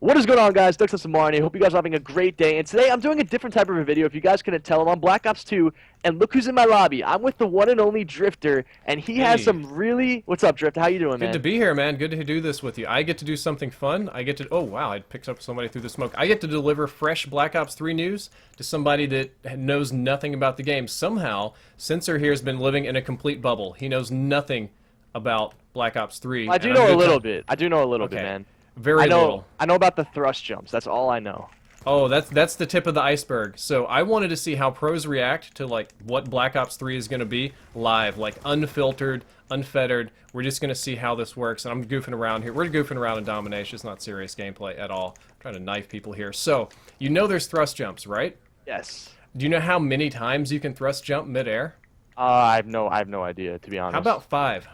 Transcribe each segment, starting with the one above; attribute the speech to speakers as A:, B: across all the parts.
A: What is going on, guys? Dux Samari. Hope you guys are having a great day. And today I'm doing a different type of a video. If you guys couldn't tell, I'm on Black Ops 2. And look who's in my lobby. I'm with the one and only Drifter. And he has
B: Hey.
A: some really... What's up, Drifter? How you doing, man?
B: Good to be here, man. Good to do this with you. I get to do something fun. I get to... Oh, wow. I picked up somebody through the smoke. I get to deliver fresh Black Ops 3 news to somebody that knows nothing about the game. Somehow, Censor here has been living in a complete bubble. He knows nothing about Black Ops 3.
A: I do know a little bit. I do know a little bit, man.
B: Very little.
A: I know about the thrust jumps. That's all I know.
B: Oh, that's the tip of the iceberg. So I wanted to see how pros react to like what Black Ops 3 is going to be live, like unfiltered, unfettered. We're just going to see how this works. And I'm goofing around here. We're goofing around in domination. It's not serious gameplay at all. I'm trying to knife people here. So you know there's thrust jumps, right?
A: Yes.
B: Do you know how many times you can thrust jump midair?
A: I have no idea, to be honest.
B: How about 5?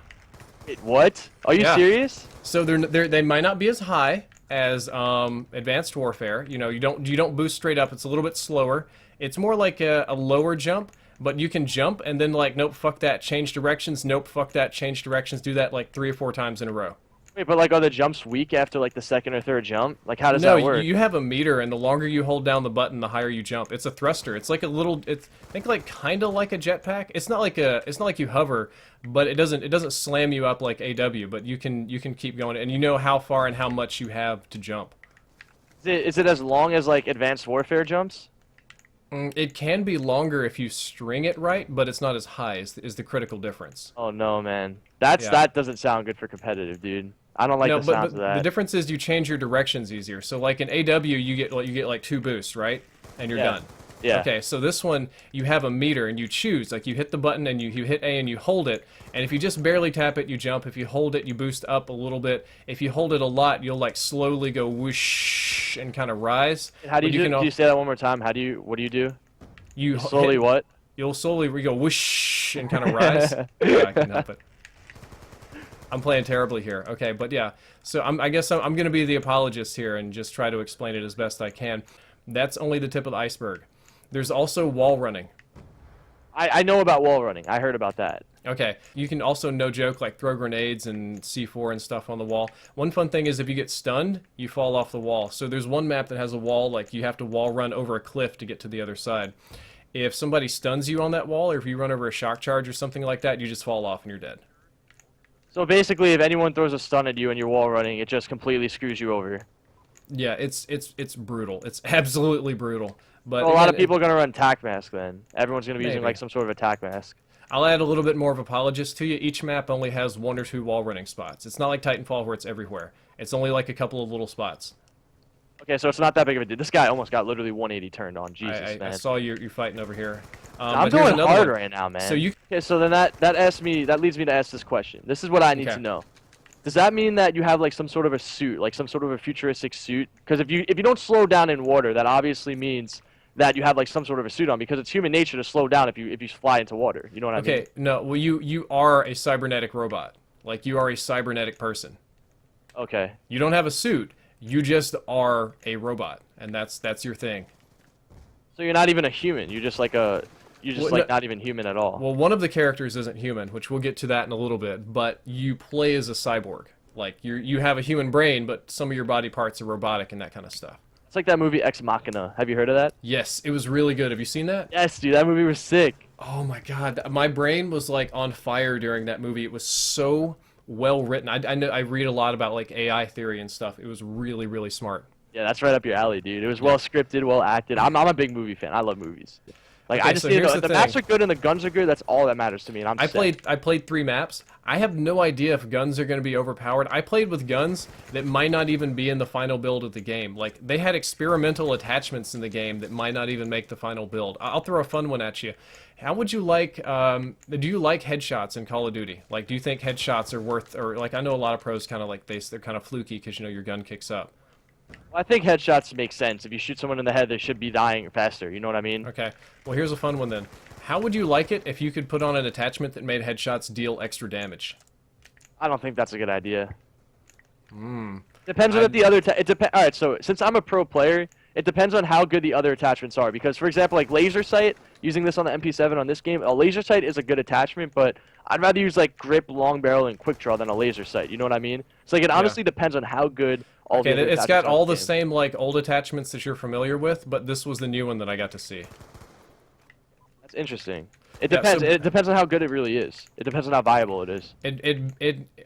A: Wait, what? Are you serious?
B: So they might not be as high as Advanced Warfare. You know, you don't boost straight up. It's a little bit slower. It's more like a lower jump, but you can jump and then like, nope, fuck that, change directions. Nope, fuck that, change directions. Do that like 3 or 4 times in a row.
A: Wait, but like, are the jumps weak after like the second or third jump? Like, how does that work?
B: No, you have a meter, and the longer you hold down the button, the higher you jump. It's a thruster. It's like a little. Think like kind of like a jetpack. It's not like you hover, but it doesn't slam you up like AW. But you can keep going, and you know how far and how much you have to jump.
A: Is it as long as like Advanced Warfare jumps?
B: It can be longer if you string it right, but it's not as high. Is the critical difference.
A: Oh no, man. That doesn't sound good for competitive, dude. I don't like the sounds of that.
B: The difference is you change your directions easier. So like in AW, you get like 2 boosts, right? And you're done.
A: Yeah.
B: Okay, so this one, you have a meter, and you choose. Like, you hit the button, and you hit A, and you hold it. And if you just barely tap it, you jump. If you hold it, you boost up a little bit. If you hold it a lot, you'll, like, slowly go whoosh and kind of rise.
A: And how do you do? Can you say that one more time? What do you do?
B: You
A: slowly what?
B: You'll slowly go whoosh and kind of rise. Yeah, I can help it. I'm playing terribly here. Okay, but yeah. So I guess I'm going to be the apologist here and just try to explain it as best I can. That's only the tip of the iceberg. There's also wall running.
A: I know about wall running. I heard about that.
B: Okay. You can also, no joke, like throw grenades and C4 and stuff on the wall. One fun thing is if you get stunned, you fall off the wall. So there's one map that has a wall, like you have to wall run over a cliff to get to the other side. If somebody stuns you on that wall, or if you run over a shock charge or something like that, you just fall off and you're dead.
A: So basically, if anyone throws a stun at you and you're wall running, it just completely screws you over.
B: Yeah, it's brutal. It's absolutely brutal. But
A: so a lot of people are gonna run tac mask then. Everyone's gonna be using
B: maybe.
A: like some sort of a tac mask.
B: I'll add a little bit more of apologist to you. Each map only has 1 or 2 wall running spots. It's not like Titanfall where it's everywhere. It's only like a couple of little spots.
A: Okay, so it's not that big of a deal. This guy almost got literally 180 turned on. Jesus, man.
B: I saw you fighting over here.
A: I'm going hard right now, man.
B: So
A: okay, so then that leads me to ask this question. This is what I need to know. Does that mean that you have like some sort of a suit, like some sort of a futuristic suit? Because if you don't slow down in water, that obviously means that you have like some sort of a suit on, because it's human nature to slow down if you fly into water. You know what I mean?
B: Okay, no, well you are a cybernetic robot. Like, you are a cybernetic person.
A: Okay.
B: You don't have a suit. You just are a robot, and that's your thing.
A: So you're not even a human. You're just like not even human at all.
B: Well, one of the characters isn't human, which we'll get to that in a little bit, but you play as a cyborg. Like, you have a human brain, but some of your body parts are robotic and that kind of stuff.
A: It's like that movie Ex Machina. Have you heard of that?
B: Yes, it was really good. Have you seen that?
A: Yes, dude. That movie was sick.
B: Oh my god, my brain was like on fire during that movie. It was so well written. I read a lot about like AI theory and stuff. It was really, really smart.
A: Yeah, that's right up your alley, dude. It was well scripted, well acted. I'm a big movie fan. I love movies. Like,
B: okay,
A: I just
B: so
A: need
B: the
A: maps are good and the guns are good. That's all that matters to me. And
B: I played 3 maps. I have no idea if guns are going to be overpowered. I played with guns that might not even be in the final build of the game. Like, they had experimental attachments in the game that might not even make the final build. I'll throw a fun one at you. How would you like, do you like headshots in Call of Duty? Like, do you think headshots are worth, or like, I know a lot of pros kind of like, they're kind of fluky because, you know, your gun kicks up.
A: Well, I think headshots make sense. If you shoot someone in the head, they should be dying faster. You know what I mean?
B: Okay. Well, here's a fun one then. How would you like it if you could put on an attachment that made headshots deal extra damage?
A: I don't think that's a good idea. Depends on what the other... It depends. All right, so since I'm a pro player, it depends on how good the other attachments are. Because, for example, like laser sight, using this on the MP7 on this game, a laser sight is a good attachment, but I'd rather use like grip, long barrel, and quick draw than a laser sight. You know what I mean? It's like it honestly depends on how good all the
B: Okay,
A: other
B: it's got
A: attachments on
B: all
A: the
B: the
A: game.
B: same like old attachments that you're familiar with, but this was the new one that I got to see.
A: That's interesting. It
B: Yeah,
A: depends.
B: so
A: It depends on how good it really is. It depends on how viable it is.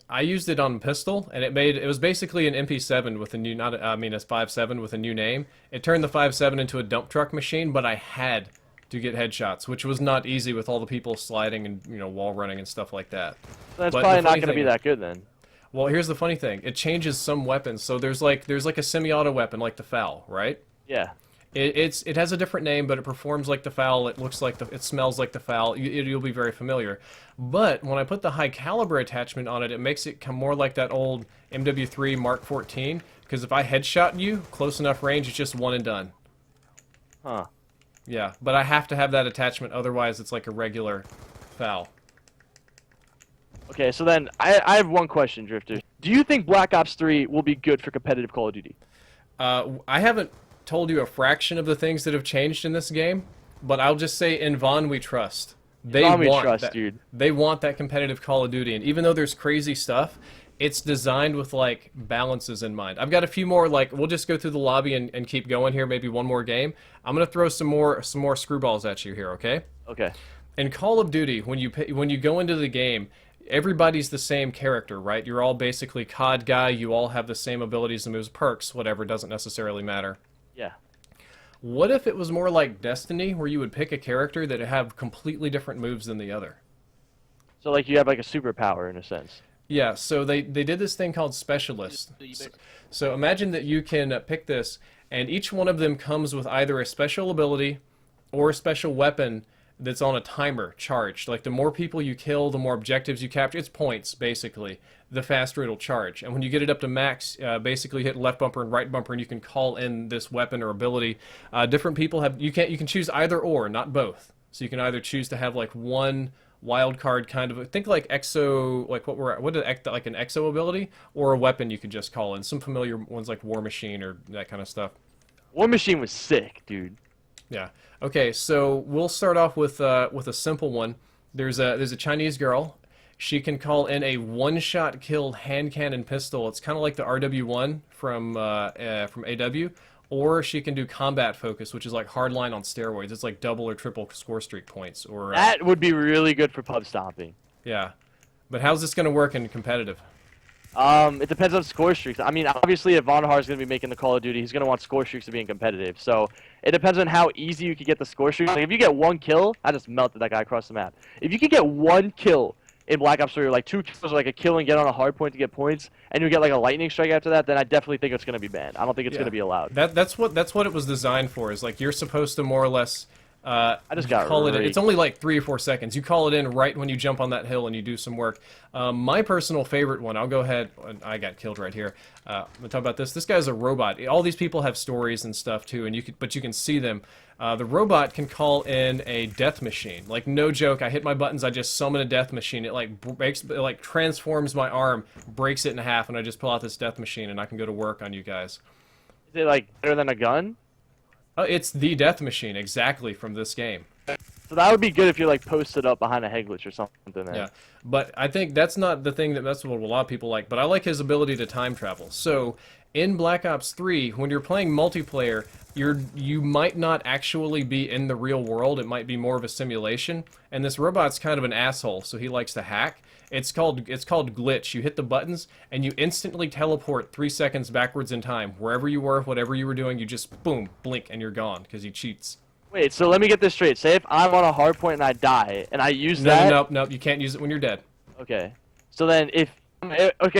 B: I used it on pistol, and it was basically an MP7 with a new, not I mean, a 5.7 with a new name. It turned the 5.7 into a dump truck machine, but I had to get headshots, which was not easy with all the people sliding and wall running and stuff like that.
A: That's
B: But
A: probably
B: the
A: not
B: funny
A: going to be
B: thing-
A: that good then.
B: Well, here's the funny thing: it changes some weapons. So there's like a semi-auto weapon like the FAL, right?
A: Yeah.
B: It has a different name, but it performs like the FAL. It looks like it smells like the FAL. You'll be very familiar. But when I put the high caliber attachment on it, it makes it come more like that old MW3 Mark 14. Because if I headshot you close enough range, it's just one and done.
A: Huh.
B: Yeah, but I have to have that attachment, otherwise it's like a regular FAL.
A: Okay, so then I have one question, Drifter. Do you think Black Ops 3 will be good for competitive Call of Duty?
B: I haven't told you a fraction of the things that have changed in this game, but I'll just say in Vaughn we trust. They
A: Vaughn we
B: want
A: trust,
B: that,
A: dude.
B: They want that competitive Call of Duty, and even though there's crazy stuff, it's designed with like balances in mind. I've got a few more, like we'll just go through the lobby and keep going here, maybe one more game. I'm gonna throw some more screwballs at you here, okay?
A: Okay.
B: In Call of Duty, when you go into the game, everybody's the same character, right? You're all basically COD guy. You all have the same abilities and moves, perks, whatever. Doesn't necessarily matter.
A: Yeah.
B: What if it was more like Destiny, where you would pick a character that would have completely different moves than the other?
A: So like you have like a superpower in a sense.
B: Yeah, so they did this thing called Specialist. So imagine that you can pick this, and each one of them comes with either a special ability or a special weapon that's on a timer charged. Like the more people you kill, the more objectives you capture. It's points, basically. The faster it'll charge. And when you get it up to max, basically hit left bumper and right bumper, and you can call in this weapon or ability. Different people have you can choose either or, not both. So you can either choose to have like one wild card kind of think like exo, like like an exo ability, or a weapon you could just call in. Some familiar ones like War Machine or that kind of stuff.
A: War Machine was sick, dude.
B: Yeah. Okay, so we'll start off with a simple one. There's a Chinese girl. She can call in a one-shot kill hand cannon pistol. It's kind of like the RW1 from AW, or she can do combat focus, which is like hardline on steroids. It's like double or triple score streak points. Or
A: That would be really good for pub stomping.
B: yeah. But how's this going to work in competitive?
A: It depends on score streaks. I mean, obviously, if Von Har is going to be making the Call of Duty, he's going to want score streaks to be in competitive. So it depends on how easy you can get the score streaks. Like, if you get one kill, I just melted that guy across the map. If you can get one kill in Black Ops 3, or like 2 kills, or like a kill and get on a hard point to get points, and you get like a lightning strike after that, then I definitely think it's going to be banned. I don't think it's going to be allowed.
B: That's what it was designed for. Is like you're supposed to more or less.
A: I just got
B: call it in.
A: raped.
B: It's only like 3 or 4 seconds. You call it in right when you jump on that hill and you do some work. My personal favorite one, I'll go ahead. I got killed right here. I'm gonna talk about this. This guy's a robot. All these people have stories and stuff too, and but you can see them. The robot can call in a death machine. Like no joke, I hit my buttons. I just summon a death machine. It like transforms my arm, breaks it in half, and I just pull out this death machine, and I can go to work on you guys.
A: Is it like better than a gun?
B: It's the death machine, exactly from this game.
A: So that would be good if you're like posted up behind a head glitch or something. Then.
B: Yeah, but I think that's not the thing that's what a lot of people like. But I like his ability to time travel. So in Black Ops 3, when you're playing multiplayer, you might not actually be in the real world. It might be more of a simulation. And this robot's kind of an asshole, so he likes to hack. It's called glitch. You hit the buttons and you instantly teleport 3 seconds backwards in time. Wherever you were, whatever you were doing, you just boom, blink, and you're gone because he cheats.
A: Wait, so let me get this straight. Say if I'm on a hard point and I die, and I use that.
B: Nope. You can't use it when you're dead.
A: Okay. So then if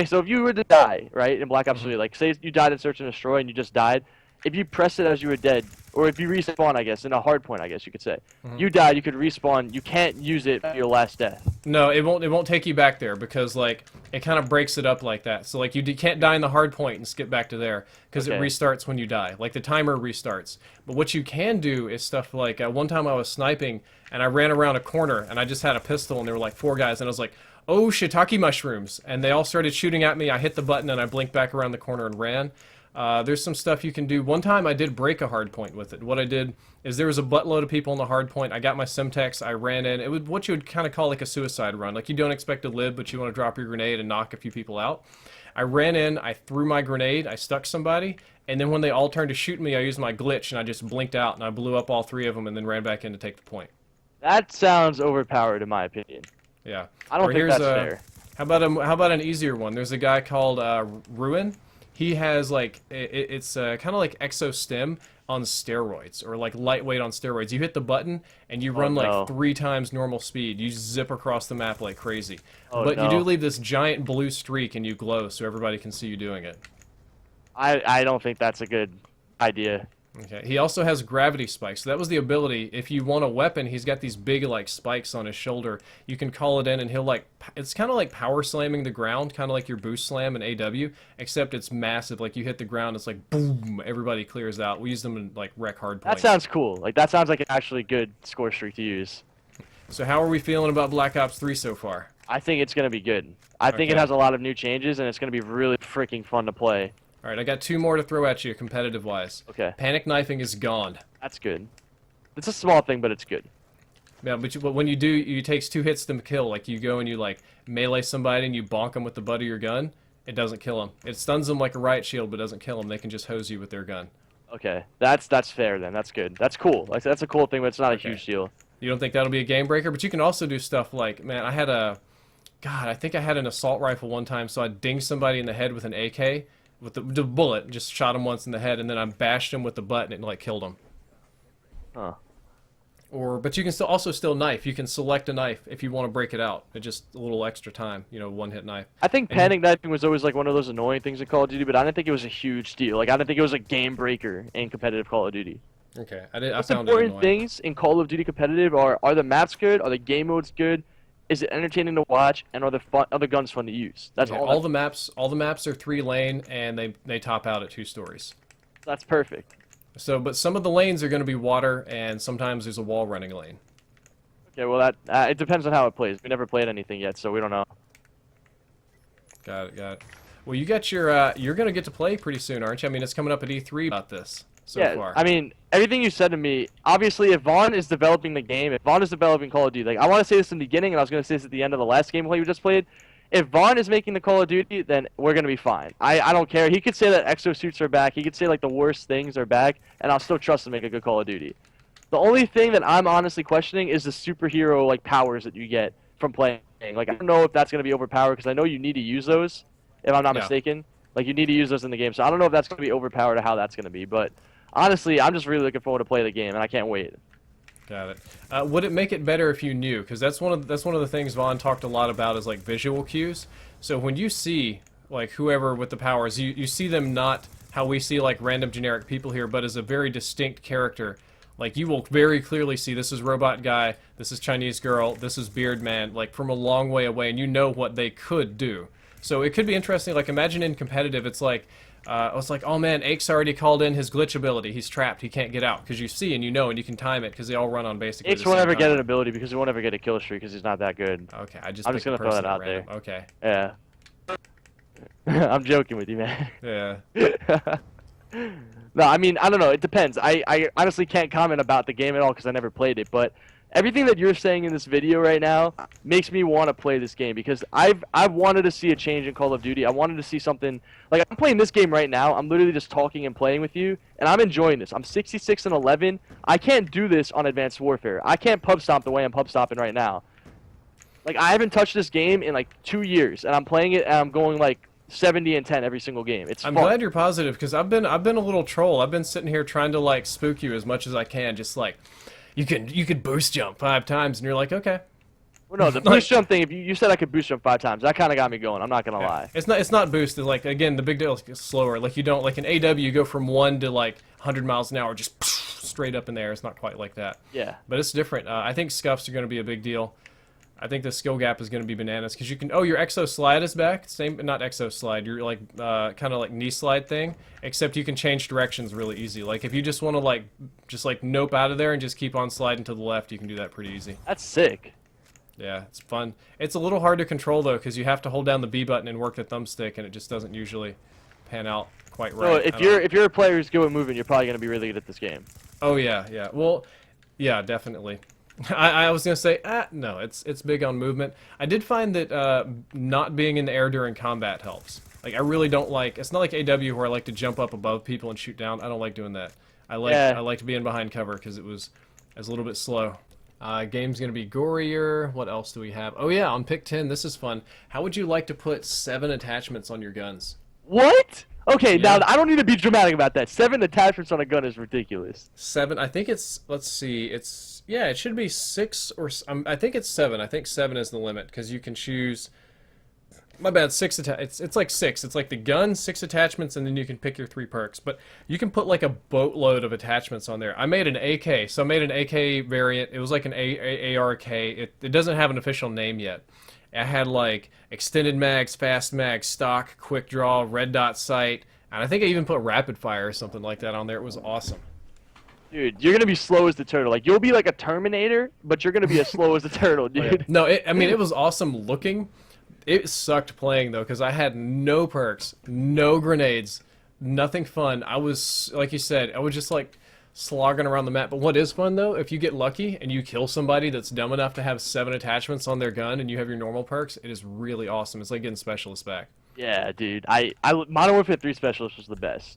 A: so if you were to die, right, in Black Ops 3, like say you died in Search and Destroy and you just died, if you press it as you were dead, or if you respawn, I guess, in a hard point, I guess you could say, you died, you could respawn, you can't use it for your last death.
B: No, it won't take you back there because like it kind of breaks it up like that. So like you can't die in the hard point and skip back to there because it restarts when you die. Like the timer restarts. But what you can do is stuff like one time I was sniping and I ran around a corner and I just had a pistol and there were like 4 guys and I was like, oh, shiitake mushrooms, and they all started shooting at me. I hit the button and I blinked back around the corner and ran. There's some stuff you can do. One time I did break a hard point with it. What I did is there was a buttload of people on the hard point. I got my Simtex, I ran in. It was what you would kind of call like a suicide run. Like you don't expect to live, but you want to drop your grenade and knock a few people out. I ran in, I threw my grenade, I stuck somebody, and then when they all turned to shoot me, I used my glitch and I just blinked out and I blew up all 3 of them and then ran back in to take the point.
A: That sounds overpowered in my opinion.
B: Yeah.
A: I don't think that's fair.
B: How about an easier one? There's a guy called Ruin. He has like it's kind of like Exostem on steroids, or like lightweight on steroids. You hit the button and you run like 3 times normal speed. You zip across the map like crazy. But you do leave this giant blue streak and you glow so everybody can see you doing it.
A: I don't think that's a good idea.
B: Okay. He also has gravity spikes. So that was the ability. If you want a weapon, he's got these big like spikes on his shoulder. You can call it in and he'll like, it's kind of like power slamming the ground, kind of like your boost slam in AW, except it's massive. Like you hit the ground, it's like boom, everybody clears out. We use them in like wreck hard points.
A: That sounds cool. Like that sounds like an actually good score streak to use.
B: So how are we feeling about Black Ops 3 so far?
A: I think it's going to be good. I think it has a lot of new changes and it's going to be really freaking fun to play.
B: All right, I got 2 more to throw at you, competitive-wise.
A: Okay.
B: Panic knifing is gone.
A: That's good. It's a small thing, but it's good.
B: Yeah, but when you do, it takes 2 hits to kill. Like, you go and you, like, melee somebody and you bonk them with the butt of your gun. It doesn't kill them. It stuns them like a riot shield, but doesn't kill them. They can just hose you with their gun.
A: Okay. That's fair, then. That's good. That's cool. Like, that's a cool thing, but it's not a huge deal.
B: You don't think that'll be a game breaker? But you can also do stuff like, man, I had a... God, I think I had an assault rifle one time, so I dinged somebody in the head with an AK... with the bullet, just shot him once in the head, and then I bashed him with the butt, and it like killed him.
A: Huh.
B: But you can also still knife. You can select a knife if you want to break it out. It's just a little extra time, you know, 1-hit knife.
A: I think panic knifing was always like one of those annoying things in Call of Duty, but I didn't think it was a huge deal. Like I didn't think it was a game breaker in competitive Call of Duty.
B: Okay, I found
A: it
B: annoying.
A: Important things in Call of Duty competitive are the maps good? Are the game modes good? Is it entertaining to watch, and are the guns fun to use? That's all
B: the maps are 3 lane, and they top out at 2 stories.
A: That's perfect.
B: So, but some of the lanes are going to be water, and sometimes there's a wall running lane.
A: Okay, well it depends on how it plays. We never played anything yet, so we don't know.
B: Got it. Well, you got your you're going to get to play pretty soon, aren't you? I mean, it's coming up at E3 about this. So far.
A: I mean, everything you said to me, obviously, if Vaughn is developing the game, if Vaughn is developing Call of Duty, like, I want to say this in the beginning, and I was going to say this at the end of the last gameplay we just played, if Vaughn is making the Call of Duty, then we're going to be fine. I don't care. He could say that exosuits are back, he could say, like, the worst things are back, and I'll still trust him to make a good Call of Duty. The only thing that I'm honestly questioning is the superhero, like, powers that you get from playing. Like, I don't know if that's going to be overpowered, because I know you need to use those, if I'm not mistaken. Like, you need to use those in the game, so I don't know if that's going to be overpowered or how that's going to be, but... honestly, I'm just really looking forward to play the game, and I can't wait.
B: Got it. Would it make it better if you knew? Because that's one of the things Vaughn talked a lot about is like visual cues. So when you see like whoever with the powers, you see them not how we see like random generic people here, but as a very distinct character. Like you will very clearly see this is Robot Guy, this is Chinese Girl, this is Beard Man, like from a long way away, and you know what they could do. So it could be interesting. Like imagine in competitive, it's like. I was like, oh man, Ake's already called in his glitch ability. He's trapped. He can't get out. Because you see and you know and you can time it because they all run on basically
A: Ake's won't ever get an ability because he won't ever get a kill streak because he's not that good.
B: Okay, I'm just
A: going to throw that out there.
B: Okay.
A: Yeah. I'm joking with you, man.
B: Yeah.
A: No, I mean, I don't know. It depends. I honestly can't comment about the game at all because I never played it. But everything that you're saying in this video right now makes me want to play this game because I've wanted to see a change in Call of Duty. I wanted to see something like I'm playing this game right now. I'm literally just talking and playing with you, and I'm enjoying this. I'm 66 and 11. I can't do this on Advanced Warfare. I can't pub stomp the way I'm pub stomping right now. Like I haven't touched this game in like 2 years, and I'm playing it and I'm going like 70 and 10 every single game. It's
B: I'm
A: fun.
B: glad you're positive because I've been a little troll. I've been sitting here trying to like spook you as much as I can, just like. You could boost jump 5 times, and you're like, okay.
A: Well, no, the boost jump thing. If you said I could boost jump 5 times, that kind of got me going. I'm not gonna lie.
B: It's not boosted. Like again, the big deal is slower. Like you don't like in AW, you go from 1 to like 100 miles an hour, just straight up in the air. It's not quite like that.
A: Yeah.
B: But it's different. I think scuffs are going to be a big deal. I think the skill gap is going to be bananas because you can. Oh, your exo slide is back. Same, not exo slide. Your like kind of like knee slide thing. Except you can change directions really easy. Like if you just want to just nope out of there and just keep on sliding to the left, you can do that pretty easy.
A: That's sick.
B: Yeah, it's fun. It's a little hard to control though because you have to hold down the B button and work the thumbstick, and it just doesn't usually pan out quite right.
A: So if you're a player who's good at moving, you're probably gonna be really good at this game.
B: Oh yeah. Well, yeah, definitely. I was gonna say, no, it's big on movement. I did find that not being in the air during combat helps. Like, I really don't like... It's not like AW where I like to jump up above people and shoot down. I don't like doing that. I like being behind cover because it was a little bit slow. Game's going to be gorier. What else do we have? Oh, yeah, on pick 10, this is fun. How would you like to put 7 attachments on your guns?
A: What? Okay,
B: Yeah.
A: now I don't need to be dramatic about that. 7 attachments on a gun is ridiculous.
B: 7, I think it's... Let's see. It's... Yeah, it should be 6 or... I think it's 7. I think 7 is the limit because you can choose... My bad, 6 it's like 6. It's like the gun, 6 attachments, and then you can pick your 3 perks. But you can put like a boatload of attachments on there. I made an AK, so I made an AK variant. It was like an ARK. It doesn't have an official name yet. I had like extended mags, fast mags, stock, quick draw, red dot sight, and I think I even put rapid fire or something like that on there. It was awesome.
A: Dude, you're gonna be slow as the turtle. Like, you'll be like a Terminator, but you're gonna be as slow as the turtle, dude.
B: Oh, yeah. No, I mean, it was awesome looking. It sucked playing, though, because I had no perks, no grenades, nothing fun. I was, like you said, I was just, like, slogging around the map. But what is fun, though, if you get lucky and you kill somebody that's dumb enough to have 7 attachments on their gun and you have your normal perks, it is really awesome. It's like getting Specialist back.
A: Yeah, dude. Modern Warfare 3 Specialist was the best.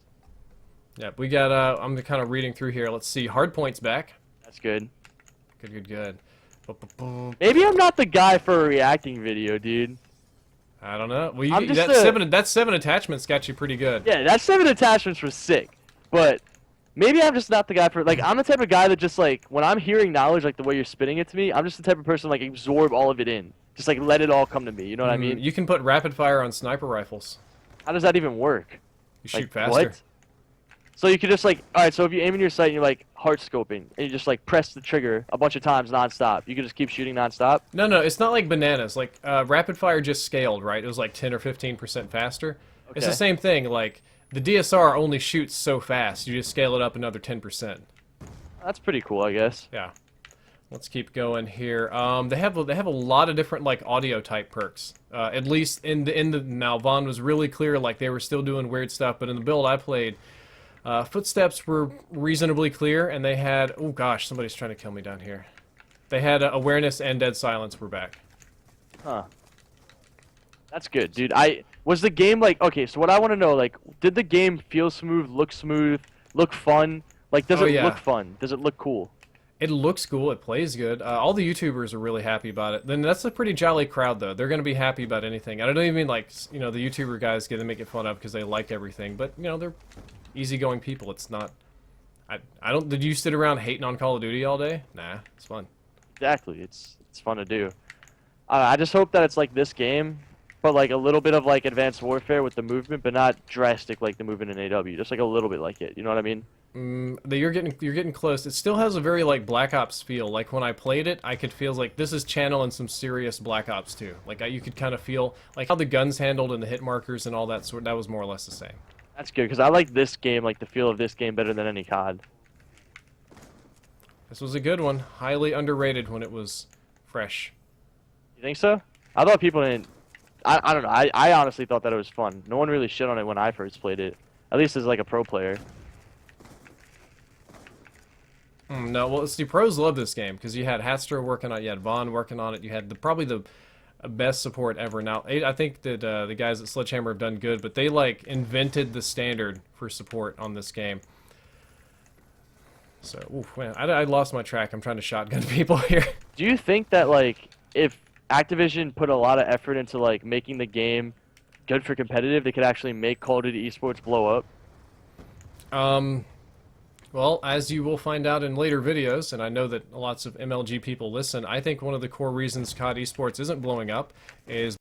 B: Yeah, we got, I'm kind of reading through here. Let's see, Hardpoint's back.
A: That's good.
B: Good.
A: Maybe I'm not the guy for a reacting video, dude.
B: I don't know. Well, that 7 attachments got you pretty good.
A: Yeah, that 7 attachments was sick. But maybe I'm just not the guy for, like, I'm the type of guy that just, like, when I'm hearing knowledge, like, the way you're spitting it to me, I'm just the type of person, like, absorb all of it in. Just, like, let it all come to me, you know what I mean?
B: You can put rapid fire on sniper rifles.
A: How does that even work?
B: You shoot
A: like,
B: faster.
A: What? So you could just, like, alright, so if you aim in your sight and you're, like, heart scoping, and you just, like, press the trigger a bunch of times nonstop, you can just keep shooting nonstop?
B: No, it's not like bananas. Like, rapid fire just scaled, right? It was, like, 10 or 15% faster. Okay. It's the same thing. Like, the DSR only shoots so fast. You just scale it up another 10%.
A: That's pretty cool, I guess.
B: Yeah. Let's keep going here. They have a lot of different, like, audio type perks. At least in the now Vaughn was really clear, like, they were still doing weird stuff, but in the build I played, footsteps were reasonably clear, and they had... Oh, gosh, somebody's trying to kill me down here. They had awareness and dead silence were back.
A: Huh. That's good, dude. Was the game, like... Okay, so what I want to know, like, did the game feel smooth, look fun? Like, does it look fun? Does it look cool?
B: It looks cool. It plays good. All the YouTubers are really happy about it. Then that's a pretty jolly crowd, though. They're going to be happy about anything. I don't even mean, like, you know, the YouTuber guys get to make it fun of because they like everything. But, you know, they're easygoing people. It's not... I don't... Did you sit around hating on Call of Duty all day? Nah, it's fun.
A: Exactly. It's fun to do. I just hope that it's like this game, but like a little bit of like Advanced Warfare with the movement, but not drastic like the movement in AW. Just like a little bit like it. You know what I mean?
B: You're getting close. It still has a very like Black Ops feel. Like when I played it, I could feel like this is channeling some serious Black Ops 2. Like you could kind of feel like how the guns handled and the hit markers and all that sort. That was more or less the same.
A: That's good because I like this game, like the feel of this game better than any COD.
B: This was a good one. Highly underrated when it was fresh.
A: You think so? I thought people didn't. I don't know. I honestly thought that it was fun. No one really shit on it when I first played it. At least as like a pro player.
B: No, well, the pros love this game because you had Hatster working on it, you had Vaughn working on it, you had probably the best support ever. Now, I think that the guys at Sledgehammer have done good, but they like invented the standard for support on this game. So, oof, man, I lost my track. I'm trying to shotgun people here.
A: Do you think that like if Activision put a lot of effort into like making the game good for competitive, they could actually make Call of Duty esports blow up?
B: Well, as you will find out in later videos, and I know that lots of MLG people listen, I think one of the core reasons COD esports isn't blowing up is